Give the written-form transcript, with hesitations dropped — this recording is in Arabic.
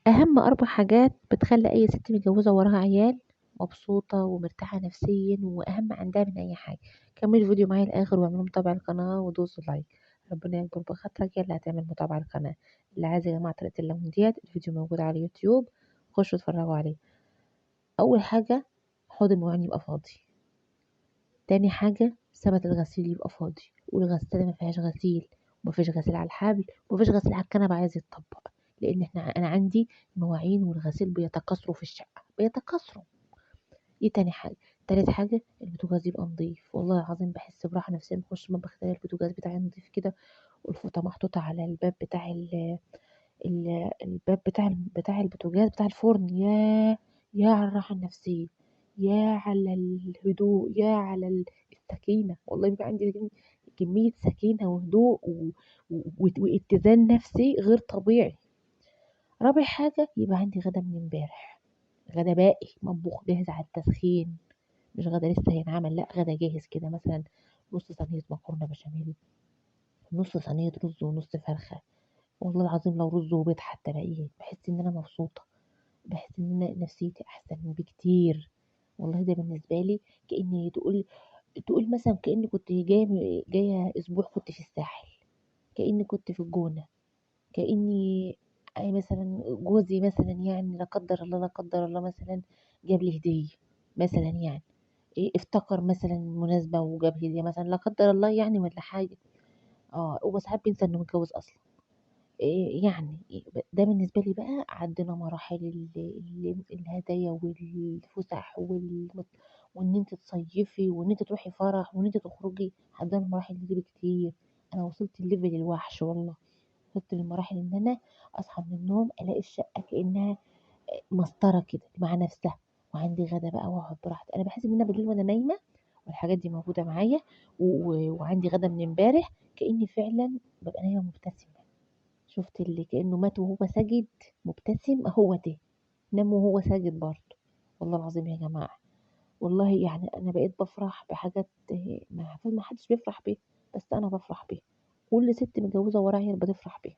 اهم 4 حاجات بتخلي اي ست متجوزه وراها عيال مبسوطه ومرتاحه نفسيا واهم عندها من اي حاجه. كمل الفيديو معايا الاخر واعملوا متابعه القناه ودوسوا لايك. ربنا يكبر بخاطرك. يلا هتعمل متابعه القناه. اللي عايز يا جماعه طريقه الليمون ديت الفيديو موجود على اليوتيوب، خشوا اتفرجوا عليه. اول حاجه حوض المواعين يبقى فاضي. تاني حاجه ثبت الغسيل يبقى فاضي، والغساله ما فيهاش غسيل ومفيش غسيل على الحبل ومفيش غسيل على الكنبه عايز يتطبق، لان انا عندي المواعين والغسيل بيتكاثروا في الشقه بيتكاثروا. دي تاني حاجه. تالت حاجه البوتاجاز يبقى نضيف. والله العظيم بحس براحه نفسيه بخش المطبخ الاقي البوتاجاز بتاعي نضيف كده، والفوطه محطوطه على الباب بتاع الباب بتاع البوتاجاز بتاع الفرن. يا على الراحه النفسيه، يا على الهدوء، يا على السكينه. والله بيبقى عندي كميه سكينه وهدوء واتزان نفسي غير طبيعي. رابع حاجه يبقى عندي غدا من امبارح، غدا باقي مطبوخ جاهز على التسخين، مش غدا لسه هينعمل، لا غدا جاهز كده. مثلا نص صينيه مكرونه بشاميل، نص صينيه رز ونص فرخه. والله العظيم لو رز وبيض حتى بقيت بحس ان انا مبسوطه، بحس ان أنا نفسيتي احسن بكتير. والله ده بالنسبه لي كاني تقول مثلا كاني كنت جايه اسبوع كنت في الساحل، كاني كنت في الجونه، كاني أي مثلا جوزي مثلا يعني لا قدر الله لا قدر الله مثلا جاب لي هديه مثلا يعني، افتكر مثلا مناسبه وجاب هديه مثلا لا قدر الله يعني ولا حاجه. وساعات بينسى انه متجوز اصلا. يعني ده بالنسبة لي بقى عدينا مراحل الهدايا والفسح وان انت تصيفي وان انت تروحي فرح وان انت تخرجي. عدينا المراحل دي بكتير. انا وصلت الليفل الوحش والله. وصلت للمراحل ان انا اصحى من النوم الاقي الشقة كأنها مسطرة كده مع نفسها، وعندي غدا بقى واقعد براحتي. انا بحس ان انا بالليل وانا نايمة والحاجات دي موجودة معايا وعندي غدا من امبارح كأني فعلا ببقى نايمة مبتسمة. شُفت اللي كإنه مات وهو ساجد مبتسم، هو ده، نام وهو ساجد برضه. والله العظيم يا جماعة، والله يعني أنا بقيت بافرح بحاجات ما حدش بيفرح بيها، بس أنا بافرح بيها. كل ست متجوزة وراها عيال بتفرح بيها.